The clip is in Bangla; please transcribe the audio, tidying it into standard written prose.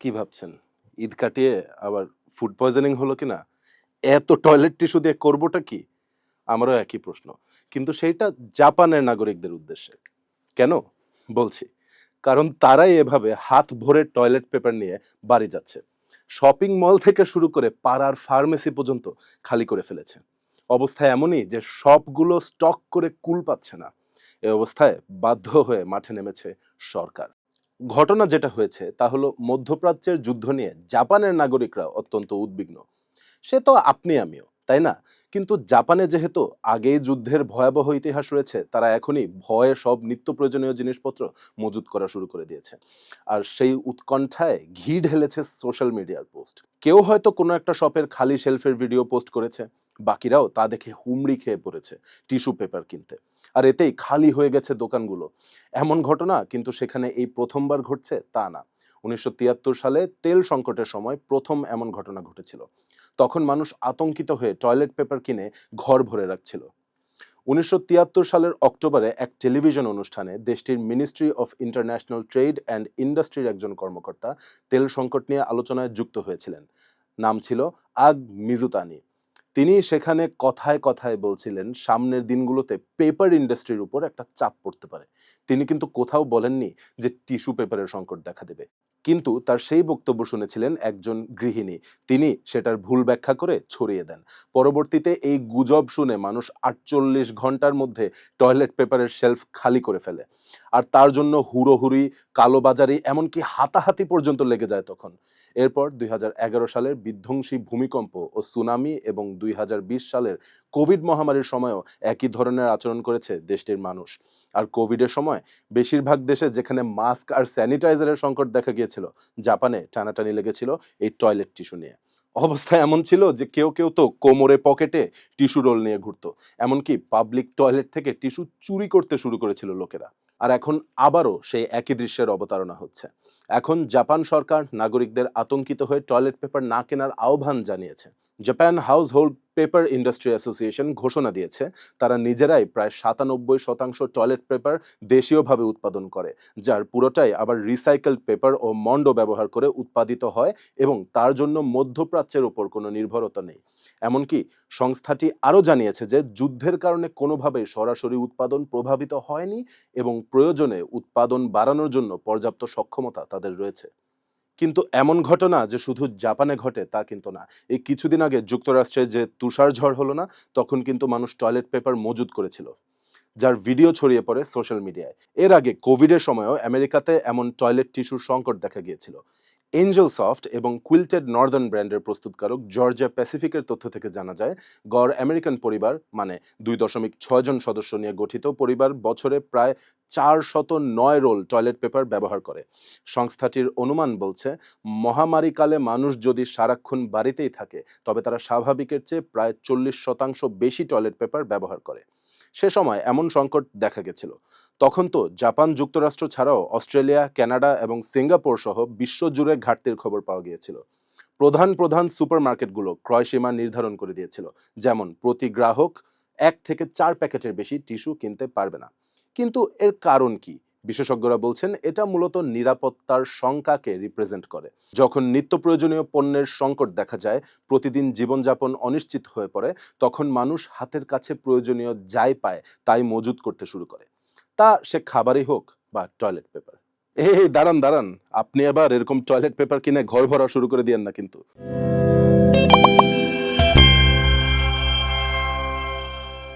কি ভাবছেন? ঈদ কাটিয়ে আবার ফুড পয়জনিং হলো কিনা? এত টয়লেট টিস্যু দিয়ে করবোটা কি? আমারও একই প্রশ্ন। কিন্তু সেইটা জাপানের নাগরিকদের উদ্দেশ্যে। কেন? বলছি। কারণ তারাই এভাবে হাত ভরে টয়লেট পেপার নিয়ে বাড়ি যাচ্ছে। শপিং মল থেকে শুরু করে পাড়ার ফার্মেসি পর্যন্ত খালি করে ফেলেছে। অবস্থা এমনই যে সবগুলো স্টক করে কুল পাচ্ছে না। এ অবস্থায় বাধ্য হয়ে মাঠে নেমেছে সরকার। ঘটনা যেটা হয়েছে তা হলো মধ্যপ্রাচ্যের যুদ্ধ নিয়ে জাপানের নাগরিকরা অত্যন্ত উদ্বিগ্ন। সে তো আপনি আমিও, তাই না? কিন্তু জাপানে যেহেতু আগেই যুদ্ধের ভয়াবহ ইতিহাস রয়েছে, তারা এখনই ভয়ে সব নিত্য প্রয়োজনীয় জিনিসপত্র মজুত করা শুরু করে দিয়েছে। আর সেই উৎকণ্ঠায় ঘি ঢেলেছে সোশ্যাল মিডিয়ার পোস্ট। কেউ হয়তো কোনো একটা শপের খালি শেলফের ভিডিও পোস্ট করেছে, বাকিরাও তা দেখে হুমড়ি খেয়ে পড়েছে টিস্যু পেপার কিনতে। আর এতেই খালি হয়ে গেছে দোকানগুলো। এমন ঘটনা কিন্তু সেখানে এই প্রথমবার ঘটছে তা না। ১৯৭৩ সালে তেল সংকটের সময় প্রথম এমন ঘটনা ঘটেছিল। তখন মানুষ আতঙ্কিত হয়ে টয়লেট পেপার কিনে ঘর ভরে রাখছিল। ১৯৭৩ সালের অক্টোবরে এক টেলিভিশন অনুষ্ঠানে দেশটির ministry of international trade and ইন্ডাস্ট্রির একজন কর্মকর্তা তেল সংকট নিয়ে আলোচনায় যুক্ত হয়েছিলেন। নাম ছিল আগ মিজুতানি। তিনি সেখানে কথায় কথায় বলছিলেন সামনের দিনগুলোতে পেপার ইন্ডাস্ট্রির উপর একটা চাপ পড়তে পারে। তিনি কিন্তু কোথাও বলেননি যে টিস্যু পেপারের সংকট দেখা দেবে। কিন্তু তার সেই বক্তব্য শুনেছিলেন একজন গৃহিণী। তিনি সেটার ভুল ব্যাখ্যা করে ছড়িয়ে দেন। পরবর্তীতে এই গুজব শুনে মানুষ ৪৮ ঘন্টার মধ্যে টয়লেট পেপারের শেলফ খালি করে ফেলে। আর তার জন্য হুড়োহুড়ি, কালোবাজারি এমনকি হাতাহাতি পর্যন্ত লেগে যায় তখন। এরপর ২০১১ সালের বিধ্বংসী ভূমিকম্প ও সুনামি এবং ২০২০ সালের কোভিড মহামারীর সময়ও একই ধরনের আচরণ করেছে দেশটির মানুষ। আর কোভিডের সময় বেশিরভাগ দেশে যেখানে মাস্ক আর স্যানিটাইজারের সংকট দেখা গিয়েছিল, জাপানে টানাটানি লেগেছিল এই টয়লেট টিস্যু নিয়ে। অবস্থা এমন ছিল যে কেউ তো কোমরে পকেটে টিস্যু রোল নিয়ে ঘুরতো। এমনকি পাবলিক টয়লেট থেকে টিস্যু চুরি করতে শুরু করেছিল লোকেরা। আর এখন আবারও সেই একই দৃশ্যের অবতারণা হচ্ছে। এখন জাপান সরকার নাগরিকদের আতঙ্কিত হয়ে টয়লেট পেপার না কেনার আহ্বান জানিয়েছে। Japan household paper industry association ঘোষণা দিয়েছে তারা নিজেরাই প্রায় ৯৭% টয়লেট পেপার দেশীয়ভাবে উৎপাদন করে, যার পুরোটাই আবার রিসাইকেলড পেপার ও মন্ড ব্যবহার করে উৎপাদিত হয় এবং তার জন্য মধ্যপ্রাচ্যের উপর কোনো নির্ভরতা নেই। এমনকি সংস্থাটি আরও জানিয়েছে যে যুদ্ধের কারণে কোনোভাবেই সরাসরি উৎপাদন প্রভাবিত হয়নি এবং প্রয়োজনে উৎপাদন বাড়ানোর জন্য পর্যাপ্ত সক্ষমতা তাদের রয়েছে। কিন্তু এমন ঘটনা যে শুধু জাপানে ঘটে তা কিন্তু না। এই কিছুদিন আগে যুক্তরাষ্ট্রে যে তুষার ঝড় হলো না, তখন কিন্তু মানুষ টয়লেট পেপার মজুত করেছিল, যার ভিডিও ছড়িয়ে পড়ে সোশ্যাল মিডিয়ায়। এর আগে কোভিডের সময়ও আমেরিকাতে এমন টয়লেট টিস্যুর সংকট দেখা গিয়েছিল। এঞ্জেল সফট এবং কুইল্টেড নর্দার্ন ব্র্যান্ডের প্রস্তুতকারক জর্জিয়া প্যাসিফিকের তথ্য থেকে জানা যায় গড় আমেরিকান পরিবার মানে ২.৬ জন সদস্য নিয়ে গঠিত পরিবার বছরে প্রায় ৪০৯ রোল টয়লেট পেপার ব্যবহার করে। সংস্থাটির অনুমান বলছে মহামারীকালে মানুষ যদি সারাক্ষণ বাড়িতেই থাকে তবে তারা স্বাভাবিকের চেয়ে প্রায় ৪০% বেশি টয়লেট পেপার ব্যবহার করে। সে সময় এমন সংকট দেখা গেছিল। তখন তো জাপান, যুক্তরাষ্ট্র ছাড়াও অস্ট্রেলিয়া, কানাডা এবং সিঙ্গাপুর সহ বিশ্বজুড়ে ঘাটতির খবর পাওয়া গিয়েছিল। প্রধান সুপারমার্কেটগুলো ক্রয়সীমা নির্ধারণ করে দিয়েছিল। যেমন প্রতি গ্রাহক ১ থেকে ৪ প্যাকেটের বেশি টিস্যু কিনতে পারবে না। কিন্তু এর কারণ কি? বিশেষজ্ঞরা বলছেন এটা মূলত নিরাপত্তার শঙ্কাকে রিপ্রেজেন্ট করে। যখন নিত্য প্রয়োজনীয় পণ্যের সংকট দেখা যায়, প্রতিদিন জীবনযাপন অনিশ্চিত হয়ে পড়ে, তখন মানুষ হাতের কাছে প্রয়োজনীয় যাই পায় তাই মজুত করতে শুরু করে। তা সে খাবারই হোক বা টয়লেট পেপার। এই দাঁড়ান। আপনি আবার এরকম টয়লেট পেপার কিনে ঘর ভরা শুরু করে দিয়েন না কিন্তু।